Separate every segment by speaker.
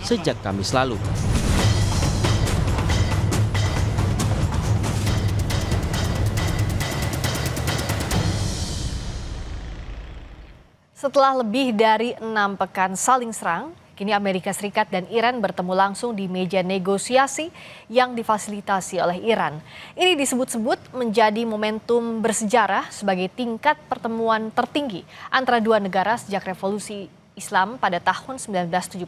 Speaker 1: sejak Kamis lalu.
Speaker 2: Setelah lebih dari 6 pekan saling serang, kini Amerika Serikat dan Iran bertemu langsung di meja negosiasi yang difasilitasi oleh Iran. Ini disebut-sebut menjadi momentum bersejarah sebagai tingkat pertemuan tertinggi antara dua negara sejak revolusi Islam pada tahun 1979.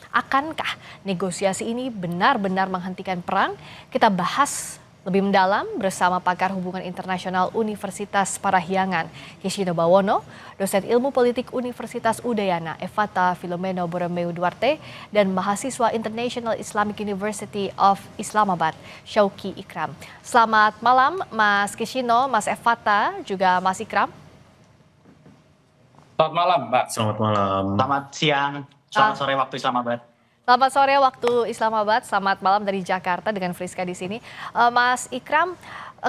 Speaker 2: Akankah negosiasi ini benar-benar menghentikan perang? Kita bahas lebih mendalam bersama pakar hubungan internasional Universitas Parahyangan, Kishino Bawono, dosen ilmu politik Universitas Udayana, Evata Filomeno Borromeo Duarte, dan mahasiswa International Islamic University of Islamabad, Syauqi Ikram. Selamat malam, Mas Kishino, Mas Evata, juga Mas Ikram.
Speaker 3: Selamat malam, Mbak.
Speaker 4: Selamat malam.
Speaker 5: Selamat siang, selamat sore waktu Islamabad.
Speaker 2: Selamat sore waktu Islamabad, selamat malam dari Jakarta dengan Friska di sini. Mas Ikram,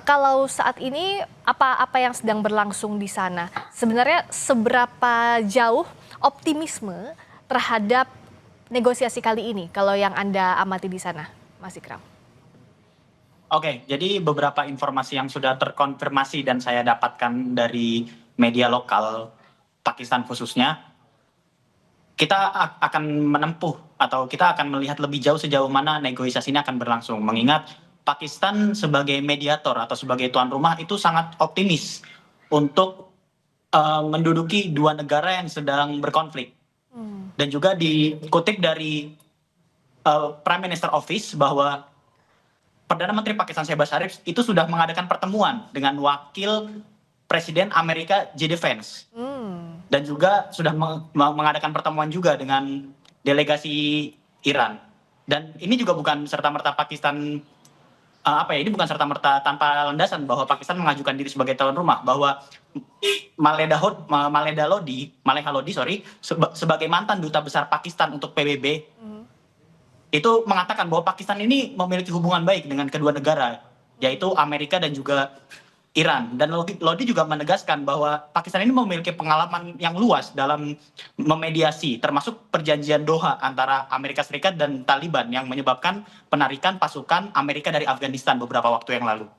Speaker 2: kalau saat ini apa yang sedang berlangsung di sana? Sebenarnya seberapa jauh optimisme terhadap negosiasi kali ini kalau yang Anda amati di sana, Mas Ikram?
Speaker 5: Oke, jadi beberapa informasi yang sudah terkonfirmasi dan saya dapatkan dari media lokal Pakistan khususnya, kita akan menempuh atau kita akan melihat lebih jauh sejauh mana negosiasi ini akan berlangsung. Mengingat Pakistan sebagai mediator atau sebagai tuan rumah itu sangat optimis untuk menduduki dua negara yang sedang berkonflik. Dan juga dikutip dari Prime Minister Office bahwa Perdana Menteri Pakistan Shehbaz Sharif itu sudah mengadakan pertemuan dengan wakil Presiden Amerika J.D. Vance. Dan juga sudah mengadakan pertemuan juga dengan delegasi Iran. Dan ini juga bukan serta-merta Pakistan, ini bukan serta-merta tanpa landasan bahwa Pakistan mengajukan diri sebagai tuan rumah, bahwa Maleha Lodi, sebagai mantan duta besar Pakistan untuk PBB, itu mengatakan bahwa Pakistan ini memiliki hubungan baik dengan kedua negara, yaitu Amerika dan juga Iran. Dan Lodi juga menegaskan bahwa Pakistan ini memiliki pengalaman yang luas dalam memediasi, termasuk perjanjian Doha antara Amerika Serikat dan Taliban yang menyebabkan penarikan pasukan Amerika dari Afghanistan beberapa waktu yang lalu.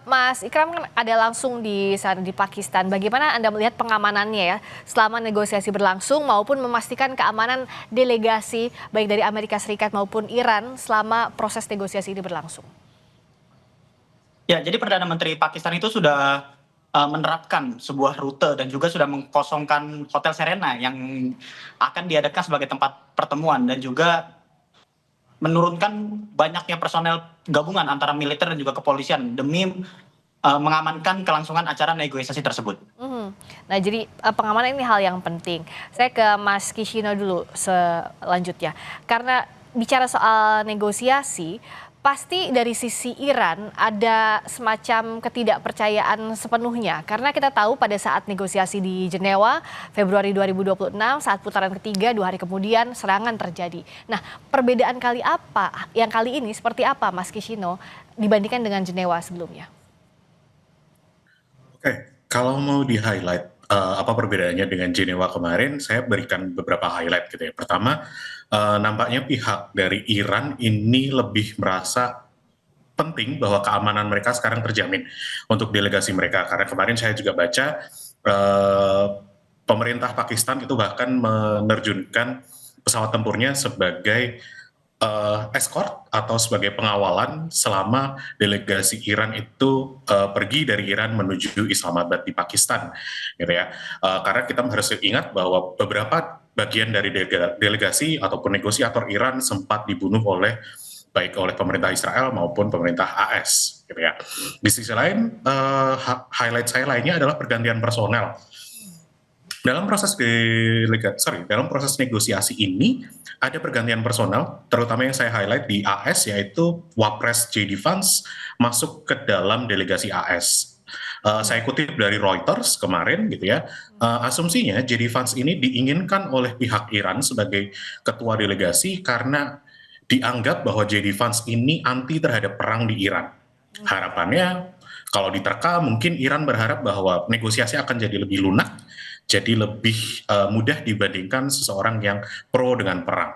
Speaker 2: Mas Ikram kan ada langsung di sana di Pakistan. Bagaimana Anda melihat pengamanannya ya selama negosiasi berlangsung maupun memastikan keamanan delegasi baik dari Amerika Serikat maupun Iran selama proses negosiasi ini berlangsung?
Speaker 5: Ya, jadi Perdana Menteri Pakistan itu sudah menerapkan sebuah rute dan juga sudah mengkosongkan Hotel Serena yang akan diadakan sebagai tempat pertemuan dan juga menurunkan banyaknya personel gabungan antara militer dan juga kepolisian demi mengamankan kelangsungan acara negosiasi tersebut.
Speaker 2: Nah, jadi pengamanan ini hal yang penting. Saya ke Mas Kishino dulu selanjutnya. Karena bicara soal negosiasi, pasti dari sisi Iran ada semacam ketidakpercayaan sepenuhnya. Karena kita tahu pada saat negosiasi di Jenewa, Februari 2026, saat putaran ketiga, 2 hari kemudian serangan terjadi. Nah, perbedaan yang kali ini seperti apa, Mas Kishino, dibandingkan dengan Jenewa sebelumnya?
Speaker 4: Oke, kalau mau di-highlight apa perbedaannya dengan Jenewa kemarin, saya berikan beberapa highlight gitu ya. Pertama, nampaknya pihak dari Iran ini lebih merasa penting bahwa keamanan mereka sekarang terjamin untuk delegasi mereka. Karena kemarin saya juga baca pemerintah Pakistan itu bahkan menerjunkan pesawat tempurnya sebagai escort atau sebagai pengawalan selama delegasi Iran itu pergi dari Iran menuju Islamabad di Pakistan, gitu ya. Karena kita harus ingat bahwa beberapa bagian dari delegasi ataupun negosiator Iran sempat dibunuh baik oleh pemerintah Israel maupun pemerintah AS, gitu ya. Di sisi lain, highlight saya lainnya adalah pergantian personel. Dalam proses negosiasi ini ada pergantian personel, terutama yang saya highlight di AS yaitu Wapres J.D. Vance masuk ke dalam delegasi AS. Saya kutip dari Reuters kemarin gitu ya, asumsinya J.D. Vance ini diinginkan oleh pihak Iran sebagai ketua delegasi karena dianggap bahwa J.D. Vance ini anti terhadap perang di Iran. Harapannya kalau diterka mungkin Iran berharap bahwa negosiasi akan jadi lebih lunak, jadi lebih mudah dibandingkan seseorang yang pro dengan perang.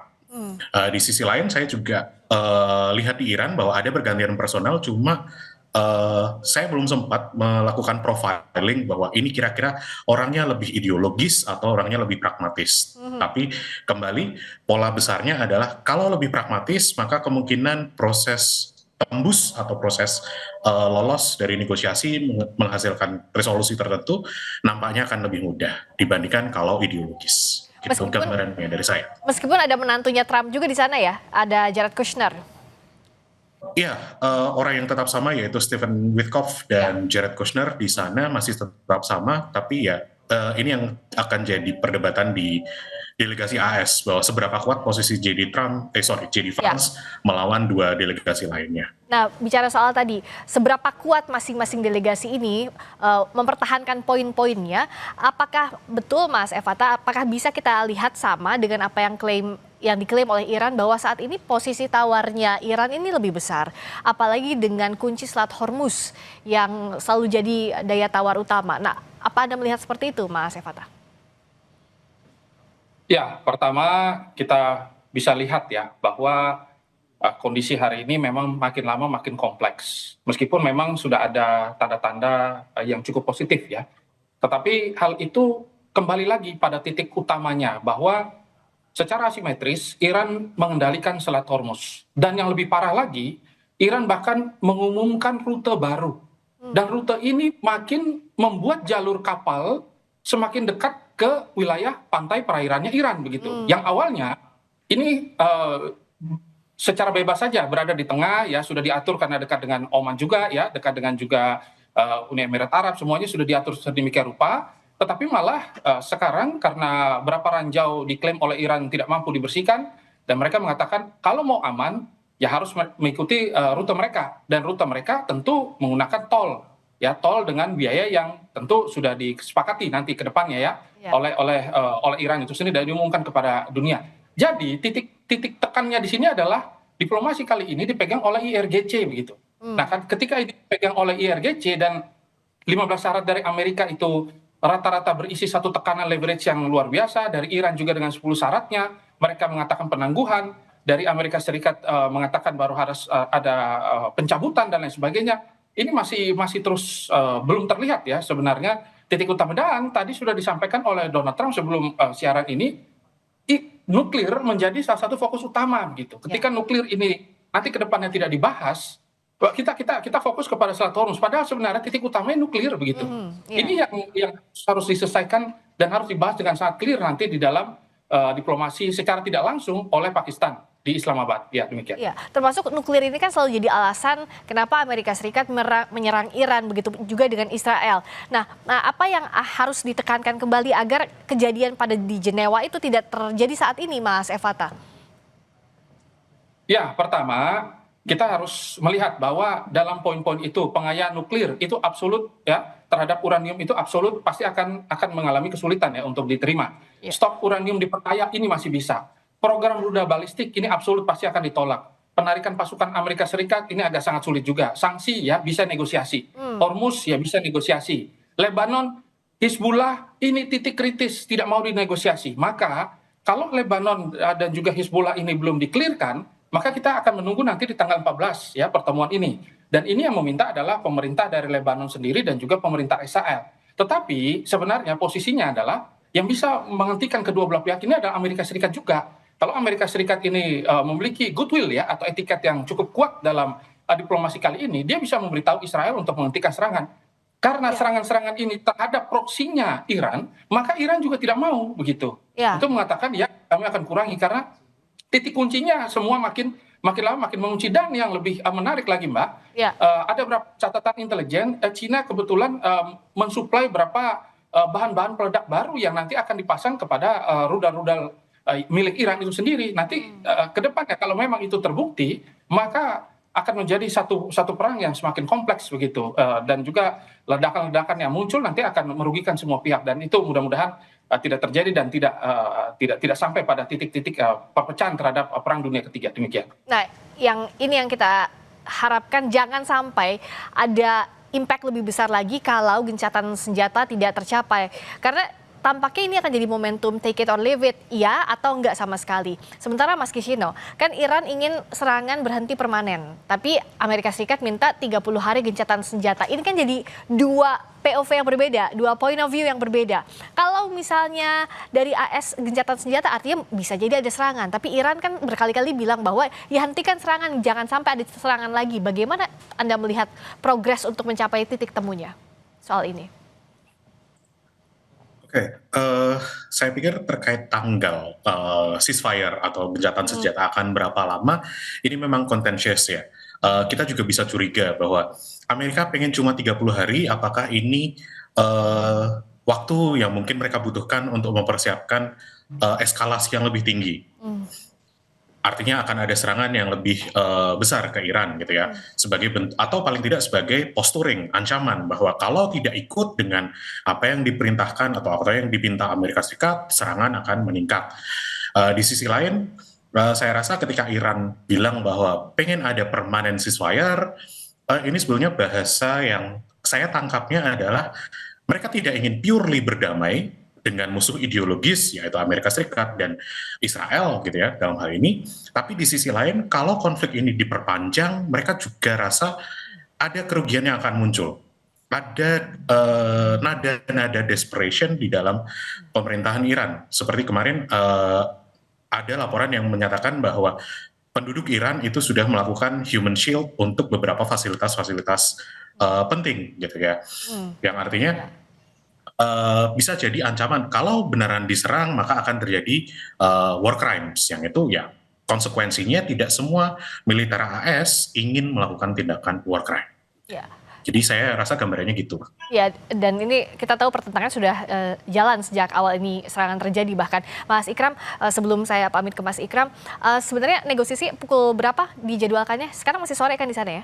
Speaker 4: Di sisi lain saya juga lihat di Iran bahwa ada pergantian personel, cuma saya belum sempat melakukan profiling bahwa ini kira-kira orangnya lebih ideologis atau orangnya lebih pragmatis. Tapi kembali pola besarnya adalah kalau lebih pragmatis maka kemungkinan proses tembus atau proses lolos dari negosiasi menghasilkan resolusi tertentu nampaknya akan lebih mudah dibandingkan kalau ideologis. Gitu gambarannya dari saya.
Speaker 2: Meskipun ada menantunya Trump juga di sana ya, ada Jared Kushner.
Speaker 4: Iya, orang yang tetap sama yaitu Stephen Witkoff dan Jared Kushner di sana masih tetap sama, tapi ya ini yang akan jadi perdebatan di delegasi AS bahwa seberapa kuat posisi JD Vance melawan dua delegasi lainnya.
Speaker 2: Nah, bicara soal tadi, seberapa kuat masing-masing delegasi ini mempertahankan poin-poinnya, apakah betul Mas Evata, apakah bisa kita lihat sama dengan apa yang diklaim oleh Iran bahwa saat ini posisi tawarnya Iran ini lebih besar, apalagi dengan kunci Selat Hormuz yang selalu jadi daya tawar utama. Nah, apa Anda melihat seperti itu, Mas Evata?
Speaker 1: Ya, pertama kita bisa lihat ya bahwa kondisi hari ini memang makin lama makin kompleks. Meskipun memang sudah ada tanda-tanda yang cukup positif ya. Tetapi hal itu kembali lagi pada titik utamanya bahwa secara asimetris Iran mengendalikan Selat Hormuz. Dan yang lebih parah lagi, Iran bahkan mengumumkan rute baru. Dan rute ini makin membuat jalur kapal semakin dekat ke wilayah pantai perairannya Iran begitu. Yang awalnya ini secara bebas saja berada di tengah ya, sudah diatur karena dekat dengan Oman juga ya, dekat dengan juga Uni Emirat Arab, semuanya sudah diatur sedemikian rupa. Tetapi malah sekarang karena berapa ranjau diklaim oleh Iran tidak mampu dibersihkan, dan mereka mengatakan kalau mau aman ya harus mengikuti rute mereka, dan rute mereka tentu menggunakan tol ya, tol dengan biaya yang tentu sudah disepakati nanti ke depannya ya, oleh Iran itu sendiri dan diumumkan kepada dunia. Jadi titik tekannya di sini adalah diplomasi kali ini dipegang oleh IRGC begitu. Nah kan ketika ini dipegang oleh IRGC dan 15 syarat dari Amerika itu rata-rata berisi satu tekanan leverage yang luar biasa, dari Iran juga dengan 10 syaratnya, mereka mengatakan penangguhan, dari Amerika Serikat mengatakan baru harus ada pencabutan dan lain sebagainya. Ini masih terus belum terlihat ya sebenarnya titik utama, dan tadi sudah disampaikan oleh Donald Trump sebelum siaran ini, nuklir menjadi salah satu fokus utama gitu. Ketika nuklir ini nanti ke depannya tidak dibahas, kita fokus kepada Selat Hormuz, padahal sebenarnya titik utamanya nuklir begitu. Ini yang harus diselesaikan dan harus dibahas dengan sangat clear nanti di dalam diplomasi secara tidak langsung oleh Pakistan di Islamabad. Ya, demikian.
Speaker 2: Ya, termasuk nuklir ini kan selalu jadi alasan kenapa Amerika Serikat menyerang Iran, begitu juga dengan Israel. Nah, apa yang harus ditekankan kembali agar kejadian pada di Jenewa itu tidak terjadi saat ini, Mas Evata?
Speaker 1: Ya, pertama kita harus melihat bahwa dalam poin-poin itu pengayaan nuklir itu absolut ya, terhadap uranium itu absolut pasti akan mengalami kesulitan ya untuk diterima. Stok uranium diperkaya ini masih bisa. Program rudal balistik ini absolut pasti akan ditolak. Penarikan pasukan Amerika Serikat ini agak sangat sulit juga. Sanksi ya bisa negosiasi. Hormuz ya bisa negosiasi. Lebanon, Hizbullah ini titik kritis tidak mau dinegosiasi. Maka kalau Lebanon dan juga Hizbullah ini belum diklirkan, maka kita akan menunggu nanti di tanggal 14 ya pertemuan ini. Dan ini yang meminta adalah pemerintah dari Lebanon sendiri dan juga pemerintah Israel. Tetapi sebenarnya posisinya adalah yang bisa menghentikan kedua belah pihak ini adalah Amerika Serikat juga. Kalau Amerika Serikat ini memiliki goodwill ya atau etiket yang cukup kuat dalam diplomasi kali ini, dia bisa memberitahu Israel untuk menghentikan serangan. Karena serangan-serangan ini terhadap proksinya Iran, maka Iran juga tidak mau begitu. Itu mengatakan ya kami akan kurangi, karena titik kuncinya semua makin lama makin mengunci. Dan yang lebih menarik lagi Mbak, ada beberapa catatan intelijen, Cina kebetulan mensuplai beberapa bahan-bahan peledak baru yang nanti akan dipasang kepada rudal-rudal milik Iran itu sendiri. Nanti ke depannya kalau memang itu terbukti, maka akan menjadi satu perang yang semakin kompleks begitu, dan juga ledakan-ledakan yang muncul nanti akan merugikan semua pihak, dan itu mudah-mudahan tidak terjadi dan tidak sampai pada titik-titik perpecahan terhadap perang dunia ketiga. Demikian.
Speaker 2: Nah, yang kita harapkan jangan sampai ada impact lebih besar lagi kalau gencatan senjata tidak tercapai, karena tampaknya ini akan jadi momentum take it or leave it, iya atau enggak sama sekali. Sementara Mas Kishino, kan Iran ingin serangan berhenti permanen, tapi Amerika Serikat minta 30 hari gencatan senjata. Ini kan jadi dua POV yang berbeda, dua point of view yang berbeda. Kalau misalnya dari AS gencatan senjata artinya bisa jadi ada serangan, tapi Iran kan berkali-kali bilang bahwa ya hentikan serangan, jangan sampai ada serangan lagi. Bagaimana Anda melihat progres untuk mencapai titik temunya soal ini?
Speaker 4: Oke, saya pikir terkait tanggal ceasefire atau gencatan senjata akan berapa lama, ini memang contentious ya. Kita juga bisa curiga bahwa Amerika pengen cuma 30 hari, apakah ini waktu yang mungkin mereka butuhkan untuk mempersiapkan eskalasi yang lebih tinggi. Artinya akan ada serangan yang lebih besar ke Iran gitu ya, sebagai atau paling tidak sebagai posturing, ancaman bahwa kalau tidak ikut dengan apa yang diperintahkan atau apa yang dipinta Amerika Serikat, serangan akan meningkat. Di sisi lain, saya rasa ketika Iran bilang bahwa pengen ada permanent ceasefire, ini sebenarnya bahasa yang saya tangkapnya adalah mereka tidak ingin purely berdamai dengan musuh ideologis yaitu Amerika Serikat dan Israel gitu ya dalam hal ini. Tapi di sisi lain kalau konflik ini diperpanjang, mereka juga rasa ada kerugian yang akan muncul. Ada nada-nada desperation di dalam pemerintahan Iran. Seperti kemarin ada laporan yang menyatakan bahwa penduduk Iran itu sudah melakukan human shield untuk beberapa fasilitas-fasilitas penting gitu ya. Yang artinya bisa jadi ancaman kalau benaran diserang maka akan terjadi war crimes yang itu ya konsekuensinya tidak semua militer AS ingin melakukan tindakan war crime.
Speaker 2: Ya.
Speaker 4: Jadi saya rasa gambarannya gitu.
Speaker 2: Ya, dan ini kita tahu pertentangan sudah jalan sejak awal ini serangan terjadi. Bahkan Mas Ikram, sebelum saya pamit ke Mas Ikram, sebenarnya negosiasi pukul berapa dijadwalkannya? Sekarang masih sore kan di sana ya?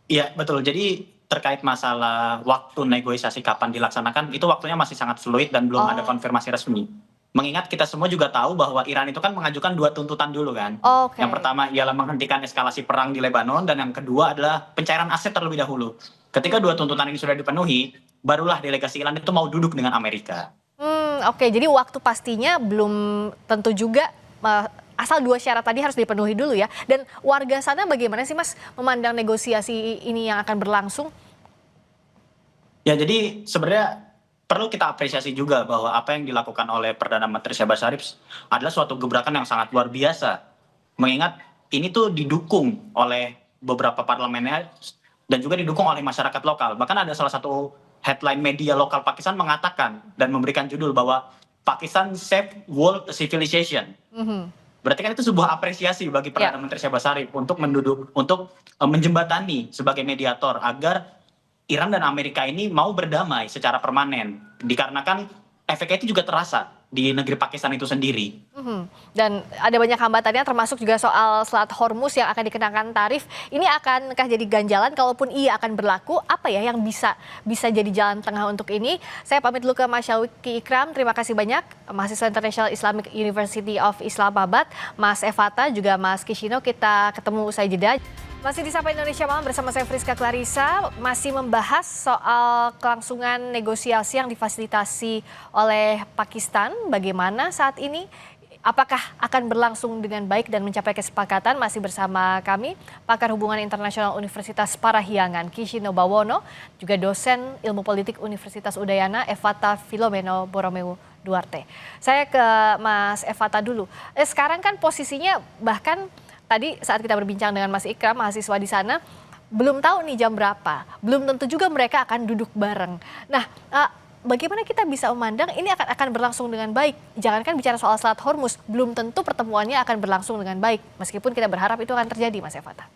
Speaker 5: Iya, betul. Jadi terkait masalah waktu negosiasi kapan dilaksanakan, itu waktunya masih sangat fluid dan belum ada konfirmasi resmi. Mengingat kita semua juga tahu bahwa Iran itu kan mengajukan 2 tuntutan dulu kan.
Speaker 2: Oke.
Speaker 5: Yang pertama ialah menghentikan eskalasi perang di Lebanon dan yang kedua adalah pencairan aset terlebih dahulu. Ketika 2 tuntutan ini sudah dipenuhi, barulah delegasi Iran itu mau duduk dengan Amerika.
Speaker 2: Oke, jadi waktu pastinya belum tentu juga, asal 2 syarat tadi harus dipenuhi dulu ya. Dan warga sana bagaimana sih Mas memandang negosiasi ini yang akan berlangsung?
Speaker 5: Ya, jadi sebenarnya perlu kita apresiasi juga bahwa apa yang dilakukan oleh Perdana Menteri Shehbaz Sharif adalah suatu gebrakan yang sangat luar biasa. Mengingat ini tuh didukung oleh beberapa parlemennya dan juga didukung oleh masyarakat lokal. Bahkan ada salah satu headline media lokal Pakistan mengatakan dan memberikan judul bahwa Pakistan Save World Civilization. Berarti kan itu sebuah apresiasi bagi Perdana Menteri Shehbaz Sharif untuk menjembatani sebagai mediator agar Iran dan Amerika ini mau berdamai secara permanen. Dikarenakan efeknya itu juga terasa di negeri Pakistan itu sendiri.
Speaker 2: Dan ada banyak hambatannya termasuk juga soal Selat Hormuz yang akan dikenakan tarif. Ini akankah jadi ganjalan kalaupun ia akan berlaku? Apa ya yang bisa jadi jalan tengah untuk ini? Saya pamit dulu ke Mas Syawki Ikram. Terima kasih banyak. Mahasiswa International Islamic University of Islamabad, Mas Evata, juga Mas Kishino. Kita ketemu usai jeda. Masih di Sapa Indonesia Malam bersama saya Friska Clarissa, masih membahas soal kelangsungan negosiasi yang difasilitasi oleh Pakistan. Bagaimana saat ini? Apakah akan berlangsung dengan baik dan mencapai kesepakatan? Masih bersama kami, pakar hubungan internasional Universitas Parahyangan, Kishino Bawono, juga dosen ilmu politik Universitas Udayana, Evata Filomeno Boromeu Duarte. Saya ke Mas Evata dulu. Sekarang kan posisinya bahkan tadi saat kita berbincang dengan Mas Ikram, mahasiswa di sana, belum tahu nih jam berapa. Belum tentu juga mereka akan duduk bareng. Nah, bagaimana kita bisa memandang ini akan berlangsung dengan baik? Jangankan bicara soal Selat Hormuz, belum tentu pertemuannya akan berlangsung dengan baik. Meskipun kita berharap itu akan terjadi, Mas Evata.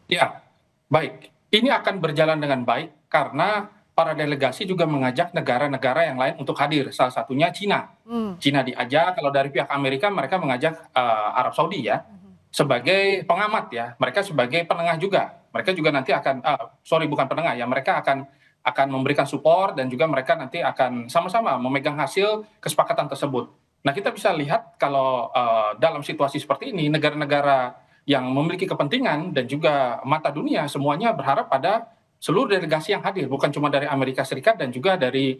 Speaker 1: Ya, baik. Ini akan berjalan dengan baik karena para delegasi juga mengajak negara-negara yang lain untuk hadir. Salah satunya Cina. Cina diajak, kalau dari pihak Amerika mereka mengajak Arab Saudi ya sebagai pengamat ya. Mereka sebagai penengah juga. Mereka juga nanti akan, bukan penengah ya, mereka akan memberikan support dan juga mereka nanti akan sama-sama memegang hasil kesepakatan tersebut. Nah kita bisa lihat kalau dalam situasi seperti ini negara-negara yang memiliki kepentingan dan juga mata dunia semuanya berharap pada seluruh delegasi yang hadir, bukan cuma dari Amerika Serikat dan juga dari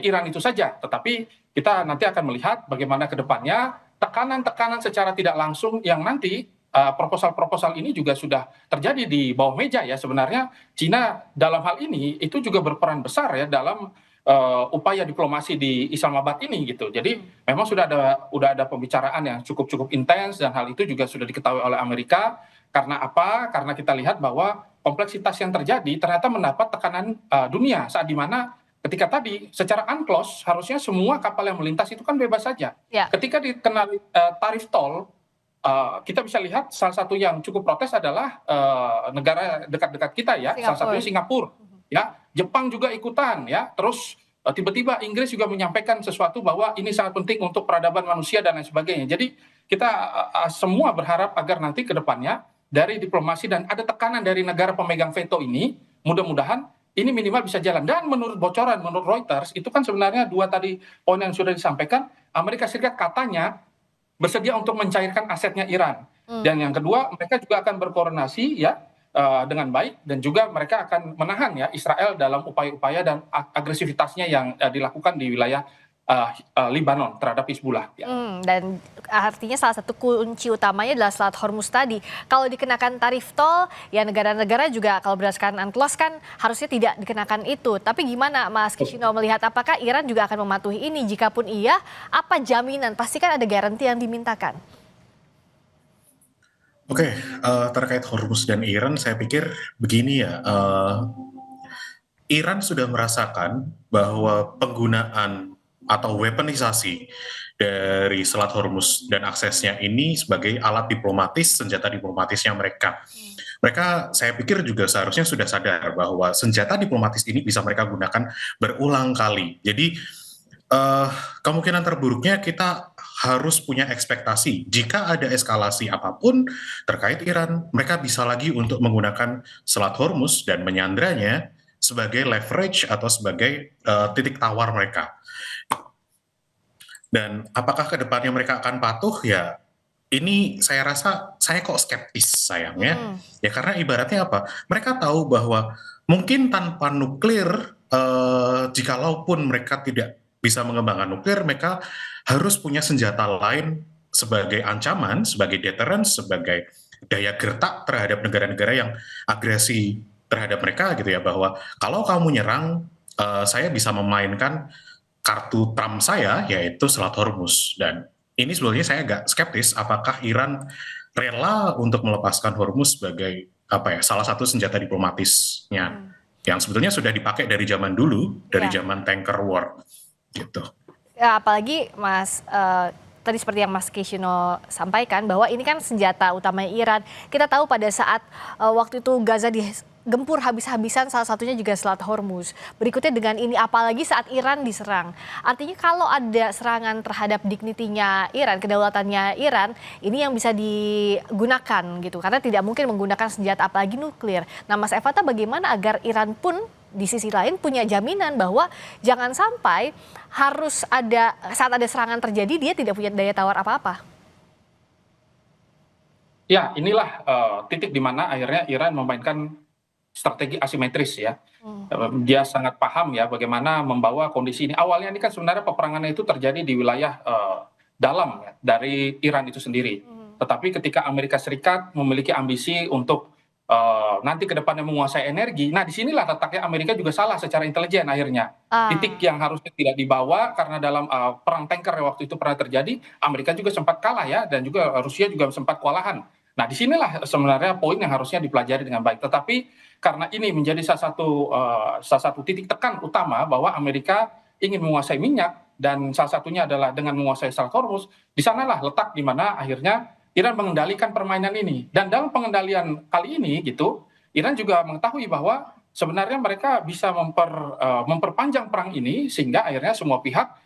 Speaker 1: Iran itu saja, tetapi kita nanti akan melihat bagaimana ke depannya tekanan-tekanan secara tidak langsung yang nanti proposal-proposal ini juga sudah terjadi di bawah meja ya. Sebenarnya Cina dalam hal ini itu juga berperan besar ya dalam upaya diplomasi di Islamabad ini gitu. Jadi memang udah ada pembicaraan yang cukup intens, dan hal itu juga sudah diketahui oleh Amerika. Karena apa? Karena kita lihat bahwa kompleksitas yang terjadi ternyata mendapat tekanan dunia saat dimana ketika tadi secara unclosed harusnya semua kapal yang melintas itu kan bebas saja.
Speaker 2: Ya.
Speaker 1: Ketika dikenali tarif tol, kita bisa lihat salah satu yang cukup protes adalah negara dekat-dekat kita ya, salah satunya Singapura. Ya, Jepang juga ikutan ya. Terus tiba-tiba Inggris juga menyampaikan sesuatu bahwa ini sangat penting untuk peradaban manusia dan lain sebagainya. Jadi kita semua berharap agar nanti ke depannya dari diplomasi dan ada tekanan dari negara pemegang veto ini, mudah-mudahan ini minimal bisa jalan. Dan menurut bocoran, menurut Reuters, itu kan sebenarnya dua tadi poin yang sudah disampaikan, Amerika Serikat katanya bersedia untuk mencairkan asetnya Iran. Dan yang kedua, mereka juga akan berkoordinasi ya dengan baik, dan juga mereka akan menahan ya Israel dalam upaya-upaya dan agresivitasnya yang dilakukan di wilayah Libanon terhadap Hizbullah. Ya.
Speaker 2: Dan artinya salah satu kunci utamanya adalah Selat Hormuz tadi. Kalau dikenakan tarif tol, ya negara-negara juga kalau berdasarkan UNCLOS kan harusnya tidak dikenakan itu. Tapi gimana Mas Kishino melihat apakah Iran juga akan mematuhi ini? Jikapun iya, apa jaminan? Pasti kan ada garansi yang dimintakan.
Speaker 4: Oke, terkait Hormuz dan Iran, saya pikir begini ya. Iran sudah merasakan bahwa penggunaan atau weaponisasi dari Selat Hormuz dan aksesnya ini sebagai alat diplomatis, senjata diplomatisnya mereka. Mereka, saya pikir juga seharusnya sudah sadar bahwa senjata diplomatis ini bisa mereka gunakan berulang kali. Jadi kemungkinan terburuknya kita harus punya ekspektasi jika ada eskalasi apapun terkait Iran, mereka bisa lagi untuk menggunakan Selat Hormuz dan menyandranya sebagai leverage atau sebagai titik tawar mereka. Dan apakah ke depannya mereka akan patuh? Ya, ini saya rasa saya kok skeptis sayangnya. Ya karena ibaratnya apa? Mereka tahu bahwa mungkin tanpa nuklir, jikalaupun mereka tidak bisa mengembangkan nuklir, mereka harus punya senjata lain sebagai ancaman, sebagai deterrence, sebagai daya gertak terhadap negara-negara yang agresi terhadap mereka gitu ya. Bahwa kalau kamu nyerang, saya bisa memainkan kartu Trump saya, yaitu Selat Hormuz. Dan ini sebetulnya saya agak skeptis apakah Iran rela untuk melepaskan Hormuz sebagai salah satu senjata diplomatisnya yang sebetulnya sudah dipakai dari zaman dulu, dari zaman tanker war gitu.
Speaker 2: Ya, apalagi Mas tadi seperti yang Mas Kishino sampaikan bahwa ini kan senjata utama Iran. Kita tahu pada saat waktu itu Gaza digempur habis-habisan, salah satunya juga Selat Hormuz. Berikutnya dengan ini, apalagi saat Iran diserang. Artinya kalau ada serangan terhadap dignitinya Iran, kedaulatannya Iran, ini yang bisa digunakan gitu. Karena tidak mungkin menggunakan senjata apalagi nuklir. Nah Mas Evata, bagaimana agar Iran pun di sisi lain punya jaminan bahwa jangan sampai harus ada saat ada serangan terjadi dia tidak punya daya tawar apa-apa.
Speaker 1: Ya, inilah titik di mana akhirnya Iran memainkan strategi asimetris ya. Dia sangat paham ya bagaimana membawa kondisi ini. Awalnya ini kan sebenarnya peperangannya itu terjadi di wilayah dalam ya, dari Iran itu sendiri. Tetapi ketika Amerika Serikat memiliki ambisi untuk nanti ke depannya menguasai energi, nah disinilah letaknya Amerika juga salah secara intelijen akhirnya. Titik yang harusnya tidak dibawa karena dalam perang tanker waktu itu pernah terjadi, Amerika juga sempat kalah ya, dan juga Rusia juga sempat kewalahan. Nah disinilah sebenarnya poin yang harusnya dipelajari dengan baik. Tetapi karena ini menjadi salah satu titik tekan utama bahwa Amerika ingin menguasai minyak, dan salah satunya adalah dengan menguasai Selat Hormuz, di sanalah letak di mana akhirnya Iran mengendalikan permainan ini. Dan dalam pengendalian kali ini gitu, Iran juga mengetahui bahwa sebenarnya mereka bisa memperpanjang perang ini sehingga akhirnya semua pihak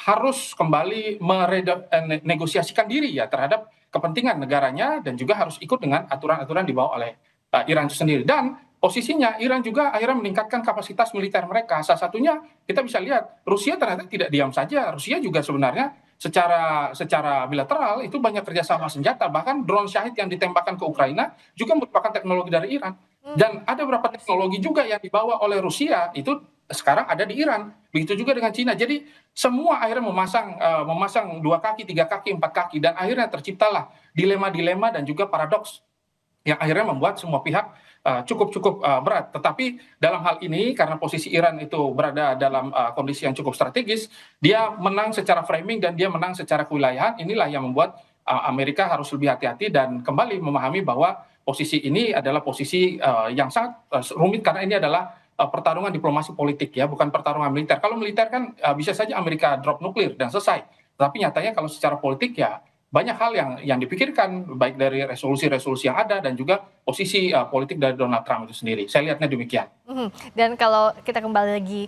Speaker 1: harus kembali menegosiasikan diri ya terhadap kepentingan negaranya, dan juga harus ikut dengan aturan-aturan dibawa oleh Iran itu sendiri. Dan posisinya Iran juga akhirnya meningkatkan kapasitas militer mereka. Salah satunya kita bisa lihat Rusia ternyata tidak diam saja. Rusia juga sebenarnya secara bilateral itu banyak kerjasama senjata, bahkan drone Shahid yang ditembakkan ke Ukraina juga merupakan teknologi dari Iran. Dan ada beberapa teknologi juga yang dibawa oleh Rusia itu sekarang ada di Iran. Begitu juga dengan Cina. Jadi semua akhirnya memasang 2 kaki, 3 kaki, 4 kaki, dan akhirnya terciptalah dilema-dilema dan juga paradoks yang akhirnya membuat semua pihak cukup berat. Tetapi dalam hal ini karena posisi Iran itu berada dalam kondisi yang cukup strategis, dia menang secara framing dan dia menang secara kewilayahan. Inilah yang membuat Amerika harus lebih hati-hati dan kembali memahami bahwa posisi ini adalah posisi yang sangat rumit karena ini adalah pertarungan diplomasi politik ya, bukan pertarungan militer. Kalau militer kan bisa saja Amerika drop nuklir dan selesai. Tapi nyatanya kalau secara politik ya banyak hal yang dipikirkan baik dari resolusi-resolusi yang ada dan juga posisi politik dari Donald Trump itu sendiri. Saya lihatnya demikian.
Speaker 2: Dan kalau kita kembali lagi,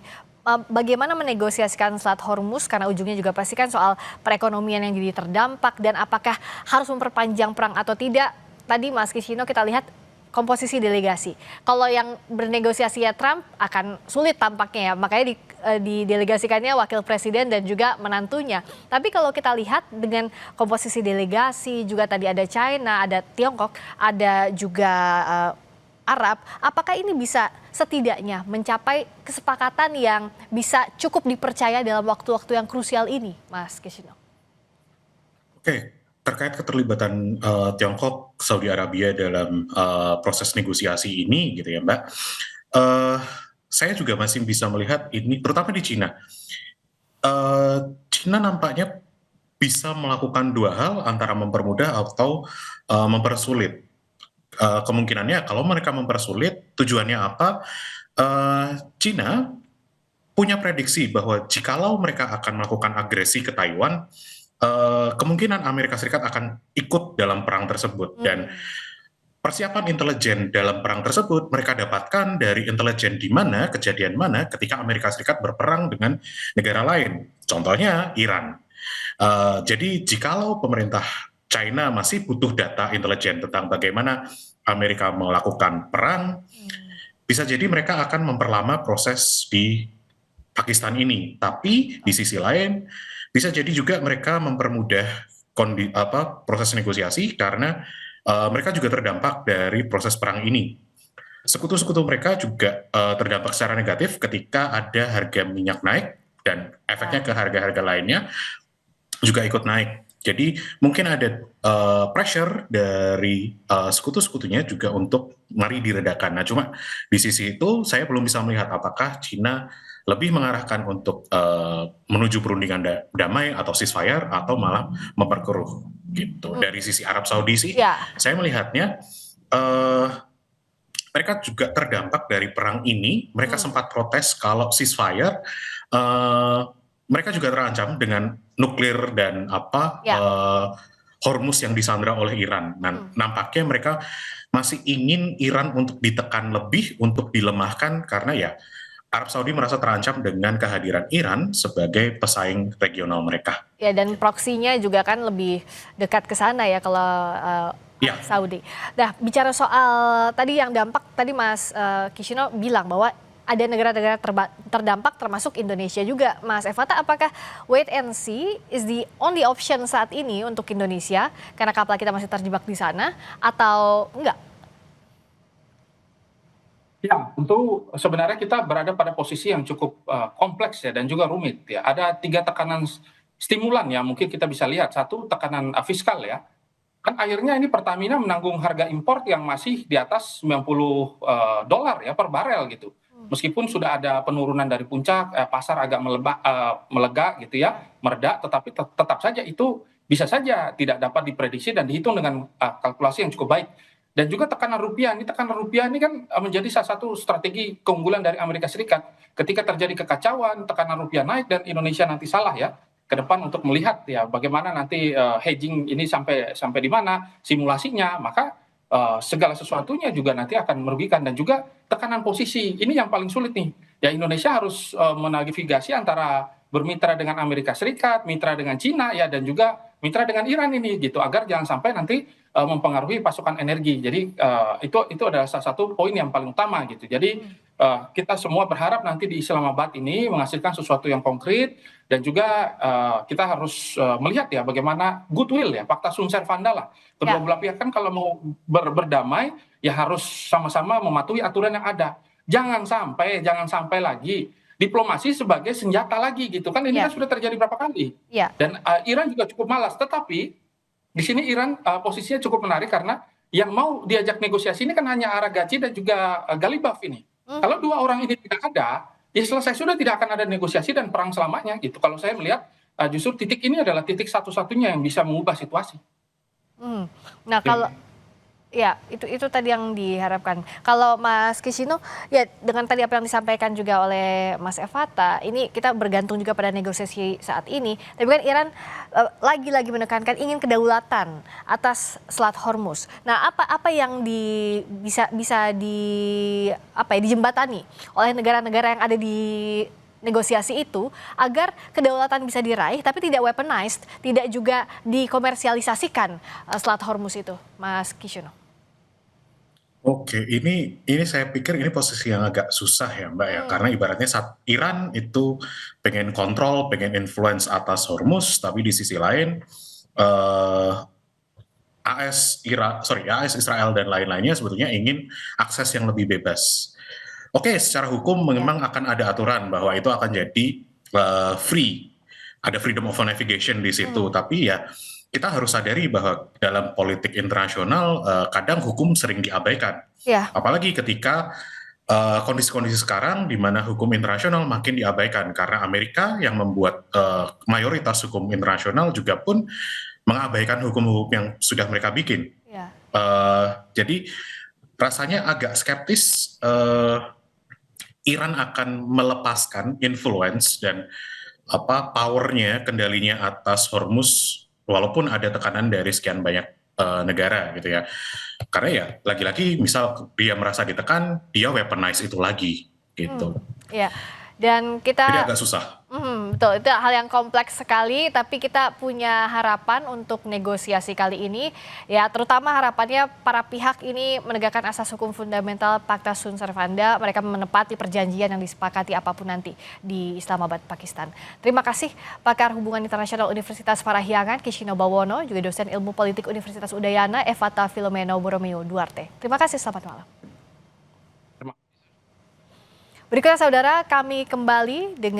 Speaker 2: bagaimana menegosiasikan Selat Hormuz karena ujungnya juga pasti kan soal perekonomian yang jadi terdampak dan apakah harus memperpanjang perang atau tidak. Tadi Mas Kishino kita lihat komposisi delegasi. Kalau yang bernegosiasi ya Trump akan sulit tampaknya ya, makanya didelegasikannya wakil presiden dan juga menantunya. Tapi kalau kita lihat dengan komposisi delegasi, juga tadi ada China, ada Tiongkok, ada juga Arab, apakah ini bisa setidaknya mencapai kesepakatan yang bisa cukup dipercaya dalam waktu-waktu yang krusial ini, Mas Kishino?
Speaker 4: Oke. Terkait keterlibatan Tiongkok, Saudi Arabia dalam proses negosiasi ini, gitu ya, Mbak. Saya juga masih bisa melihat ini, terutama di Cina. Cina nampaknya bisa melakukan 2 hal, antara mempermudah atau mempersulit. Kemungkinannya kalau mereka mempersulit, tujuannya apa? Cina punya prediksi bahwa jikalau mereka akan melakukan agresi ke Taiwan, kemungkinan Amerika Serikat akan ikut dalam perang tersebut, dan persiapan intelijen dalam perang tersebut mereka dapatkan dari intelijen di mana, kejadian mana ketika Amerika Serikat berperang dengan negara lain, contohnya Iran. Jadi jikalau pemerintah China masih butuh data intelijen tentang bagaimana Amerika melakukan perang, bisa jadi mereka akan memperlama proses di Pakistan ini. Tapi di sisi lain bisa jadi juga mereka mempermudah proses negosiasi karena mereka juga terdampak dari proses perang ini. Sekutu-sekutu mereka juga terdampak secara negatif ketika ada harga minyak naik dan efeknya ke harga-harga lainnya juga ikut naik. Jadi mungkin ada pressure dari sekutu-sekutunya juga untuk mari diredakan. Nah, cuma di sisi itu saya belum bisa melihat apakah Cina lebih mengarahkan untuk menuju perundingan damai atau ceasefire atau malah memperkeruh gitu. Dari sisi Arab Saudi sih, saya melihatnya mereka juga terdampak dari perang ini. Mereka sempat protes kalau ceasefire, mereka juga terancam dengan nuklir dan Hormuz yang disandra oleh Iran. Nah, nampaknya mereka masih ingin Iran untuk ditekan lebih, untuk dilemahkan karena ya Arab Saudi merasa terancam dengan kehadiran Iran sebagai pesaing regional mereka.
Speaker 2: Ya, dan proksinya juga kan lebih dekat ke sana ya kalau Arab Saudi. Nah, bicara soal tadi yang dampak, tadi Mas Kishino bilang bahwa ada negara-negara terdampak termasuk Indonesia juga. Mas Evata, apakah wait and see is the only option saat ini untuk Indonesia karena kapal kita masih terjebak di sana atau enggak?
Speaker 1: Ya, tentu sebenarnya kita berada pada posisi yang cukup kompleks ya dan juga rumit ya. Ada 3 tekanan stimulan ya mungkin kita bisa lihat. 1, tekanan fiskal ya. Kan akhirnya ini Pertamina menanggung harga impor yang masih di atas $90 ya per barel gitu. Meskipun sudah ada penurunan dari puncak, pasar agak melega gitu ya, mereda, tetapi tetap saja itu bisa saja tidak dapat diprediksi dan dihitung dengan kalkulasi yang cukup baik. Dan juga tekanan rupiah ini kan menjadi salah satu strategi keunggulan dari Amerika Serikat. Ketika terjadi kekacauan, tekanan rupiah naik dan Indonesia nanti salah ya ke depan untuk melihat ya bagaimana nanti hedging ini sampai di mana simulasinya, maka segala sesuatunya juga nanti akan merugikan. Dan juga tekanan posisi ini yang paling sulit nih. Ya Indonesia harus menavigasi antara bermitra dengan Amerika Serikat, mitra dengan Cina ya dan juga mitra dengan Iran ini gitu agar jangan sampai nanti mempengaruhi pasokan energi. Jadi itu adalah salah satu poin yang paling utama gitu. Jadi kita semua berharap nanti di Islamabad ini menghasilkan sesuatu yang konkret Dan juga kita harus melihat ya bagaimana goodwill ya, fakta sunt servanda lah. Kedua belah pihak kan kalau mau berdamai ya harus sama-sama mematuhi aturan yang ada. Jangan sampai lagi diplomasi sebagai senjata lagi gitu kan, ini kan sudah terjadi berapa kali. Dan Iran juga cukup malas, tetapi di sini Iran posisinya cukup menarik karena yang mau diajak negosiasi ini kan hanya Aragachi dan juga Galibaf ini. Kalau dua orang ini tidak ada, ya selesai sudah, tidak akan ada negosiasi dan perang selamanya gitu. Kalau saya melihat justru titik ini adalah titik satu-satunya yang bisa mengubah situasi.
Speaker 2: Nah kalau ya itu tadi yang diharapkan. Kalau Mas Kishino, ya dengan tadi apa yang disampaikan juga oleh Mas Evata, ini kita bergantung juga pada negosiasi saat ini. Tapi kan Iran lagi-lagi menekankan ingin kedaulatan atas Selat Hormuz. Nah, apa yang bisa dijembatani oleh negara-negara yang ada di negosiasi itu agar kedaulatan bisa diraih tapi tidak weaponized, tidak juga dikomersialisasikan Selat Hormuz itu, Mas Kishino?
Speaker 4: Oke, ini saya pikir ini posisi yang agak susah ya Mbak ya, karena ibaratnya saat Iran itu pengen kontrol, pengen influence atas Hormuz, tapi di sisi lain AS Israel dan lain-lainnya sebetulnya ingin akses yang lebih bebas. Oke, secara hukum memang akan ada aturan bahwa itu akan jadi free, ada freedom of navigation di situ, tapi ya kita harus sadari bahwa dalam politik internasional kadang hukum sering diabaikan. Apalagi ketika kondisi-kondisi sekarang di mana hukum internasional makin diabaikan karena Amerika yang membuat mayoritas hukum internasional juga pun mengabaikan hukum-hukum yang sudah mereka bikin. Jadi rasanya agak skeptis Iran akan melepaskan influence dan powernya, kendalinya atas Hormuz walaupun ada tekanan dari sekian banyak negara gitu ya. Karena ya lagi-lagi misal dia merasa ditekan, dia weaponize itu lagi gitu.
Speaker 2: Dan kita
Speaker 4: jadi agak susah.
Speaker 2: Betul, itu hal yang kompleks sekali, tapi kita punya harapan untuk negosiasi kali ini, ya terutama harapannya para pihak ini menegakkan asas hukum fundamental Fakta Sunt Servanda, mereka menepati perjanjian yang disepakati apapun nanti di Islamabad, Pakistan. Terima kasih pakar hubungan internasional Universitas Parahyangan, Kishino Bawono, juga dosen ilmu politik Universitas Udayana, Evata Filomeno Borromeo Duarte. Terima kasih, selamat malam. Berikutnya saudara, kami kembali dengan